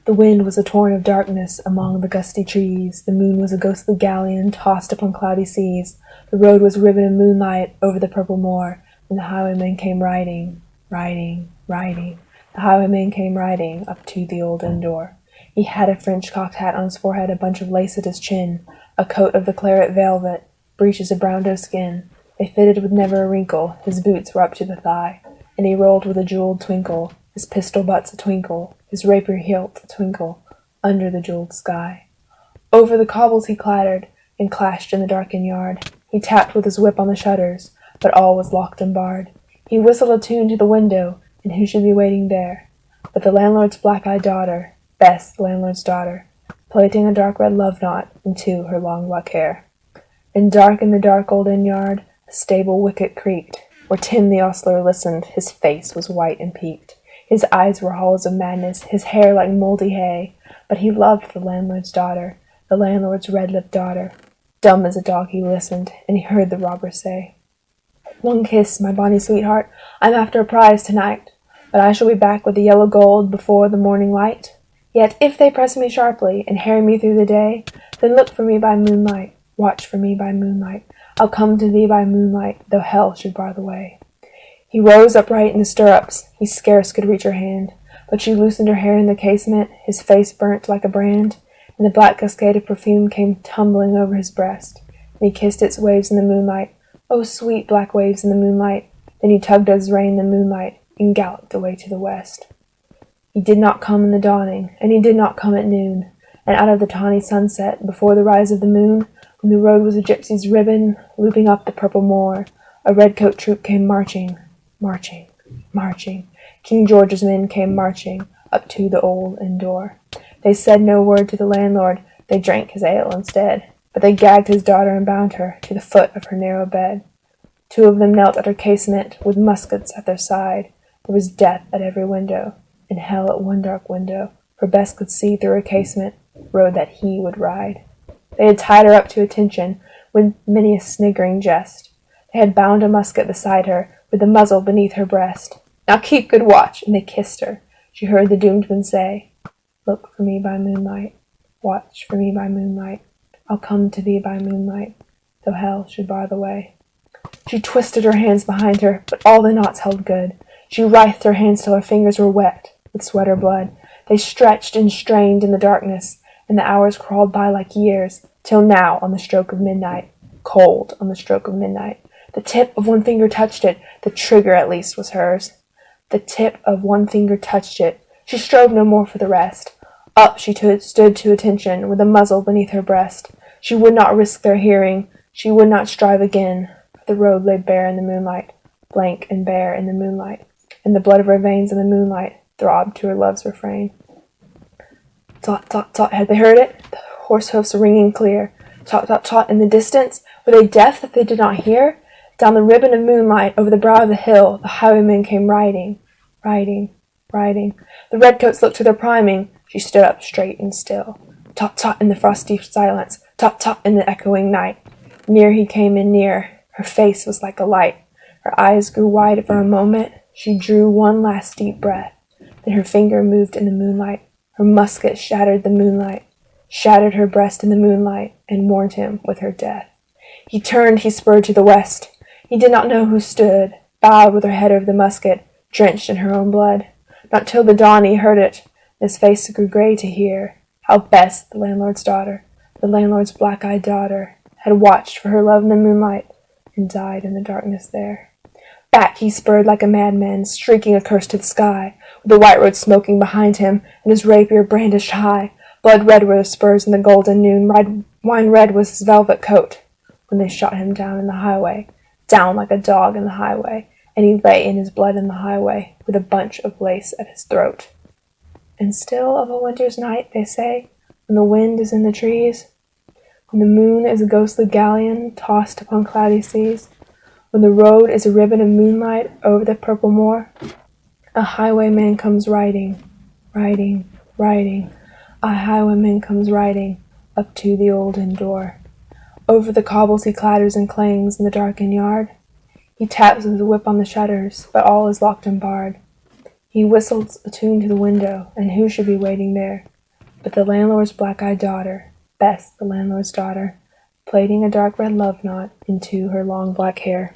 The wind was a torrent of darkness among the gusty trees. The moon was a ghostly galleon tossed upon cloudy seas. The road was a ribbon of moonlight over the purple moor, and the highwayman came riding, riding, riding. The highwayman came riding up to the old inn door. He had a French cocked hat on his forehead, a bunch of lace at his chin, a coat of the claret velvet, breeches of brown doe skin. They fitted with never a wrinkle, his boots were up to the thigh, and he rolled with a jeweled twinkle, his pistol butts a twinkle, his rapier hilt a twinkle, under the jeweled sky. Over the cobbles he clattered, and clashed in the darkened yard. He tapped with his whip on the shutters, but all was locked and barred. He whistled a tune to the window, and who should be waiting there but the landlord's black-eyed daughter, Bess, the landlord's daughter, plaiting a dark red love knot into her long black hair. And dark in the dark old inn-yard, a stable wicket creaked, where Tim the ostler listened. His face was white and peaked. His eyes were hollows of madness, his hair like mouldy hay, but he loved the landlord's daughter, the landlord's red-lipped daughter. Dumb as a dog he listened, and he heard the robber say, "One kiss, my bonny sweetheart, I'm after a prize tonight, but I shall be back with the yellow gold before the morning light. Yet if they press me sharply and harry me through the day, then look for me by moonlight, watch for me by moonlight. I'll come to thee by moonlight, though hell should bar the way." He rose upright in the stirrups. He scarce could reach her hand, but she loosened her hair in the casement. His face burnt like a brand, and the black cascade of perfume came tumbling over his breast, and he kissed its waves in the moonlight. Oh, sweet black waves in the moonlight. Then he tugged at his rein in the moonlight, and galloped away to the west. He did not come in the dawning, and he did not come at noon, and out of the tawny sunset, before the rise of the moon, when the road was a gypsy's ribbon, looping up the purple moor, a red-coat troop came marching, marching, marching. King George's men came marching up to the old inn door. They said no word to the landlord, they drank his ale instead, but they gagged his daughter and bound her to the foot of her narrow bed. Two of them knelt at her casement, with muskets at their side. There was death at every window, and hell at one dark window, for Bess could see through her casement road that he would ride. They had tied her up to attention with many a sniggering jest. They had bound a musket beside her, with the muzzle beneath her breast. "Now keep good watch," and they kissed her. She heard the doomed man say, "Look for me by moonlight, watch for me by moonlight. I'll come to thee by moonlight, though hell should bar the way." She twisted her hands behind her, but all the knots held good. She writhed her hands till her fingers were wet with sweat or blood. They stretched and strained in the darkness, and the hours crawled by like years, till now, on the stroke of midnight, cold on the stroke of midnight, the tip of one finger touched it. The trigger, at least, was hers. The tip of one finger touched it. She strove no more for the rest. Up she stood to attention, with a muzzle beneath her breast. She would not risk their hearing. She would not strive again. The road lay bare in the moonlight, blank and bare in the moonlight, and the blood of her veins in the moonlight throbbed to her love's refrain. Tot, tot, tot, had they heard it? The horse hoofs ringing clear. Tot, tot, tot, in the distance. Were they deaf that they did not hear? Down the ribbon of moonlight, over the brow of the hill, the highwayman came riding, riding, riding. The redcoats looked to their priming. She stood up straight and still. Tot, tot, in the frosty silence. Tot, tot, in the echoing night. Near he came and near. Her face was like a light. Her eyes grew wide for a moment. She drew one last deep breath. Then her finger moved in the moonlight. Her musket shattered the moonlight, shattered her breast in the moonlight, and warned him with her death. He turned, he spurred to the west. He did not know who stood, bowed with her head over the musket, drenched in her own blood. Not till the dawn he heard it. His face grew grey to hear how Bess, the landlord's daughter, the landlord's black-eyed daughter, had watched for her love in the moonlight, and died in the darkness there. Back he spurred like a madman, shrieking a curse to the sky, with the white road smoking behind him, and his rapier brandished high. Blood red were his spurs in the golden noon, wine red was his velvet coat, when they shot him down in the highway, down like a dog in the highway, and he lay in his blood in the highway, with a bunch of lace at his throat. And still of a winter's night, they say, when the wind is in the trees, when the moon is a ghostly galleon tossed upon cloudy seas, when the road is a ribbon of moonlight over the purple moor, a highwayman comes riding, riding, riding. A highwayman comes riding up to the old inn door. Over the cobbles he clatters and clangs in the darkened yard. He taps with his whip on the shutters, but all is locked and barred. He whistles a tune to the window, and who should be waiting there But the landlord's black-eyed daughter, Bess, the landlord's daughter, plaiting a dark red love knot into her long black hair,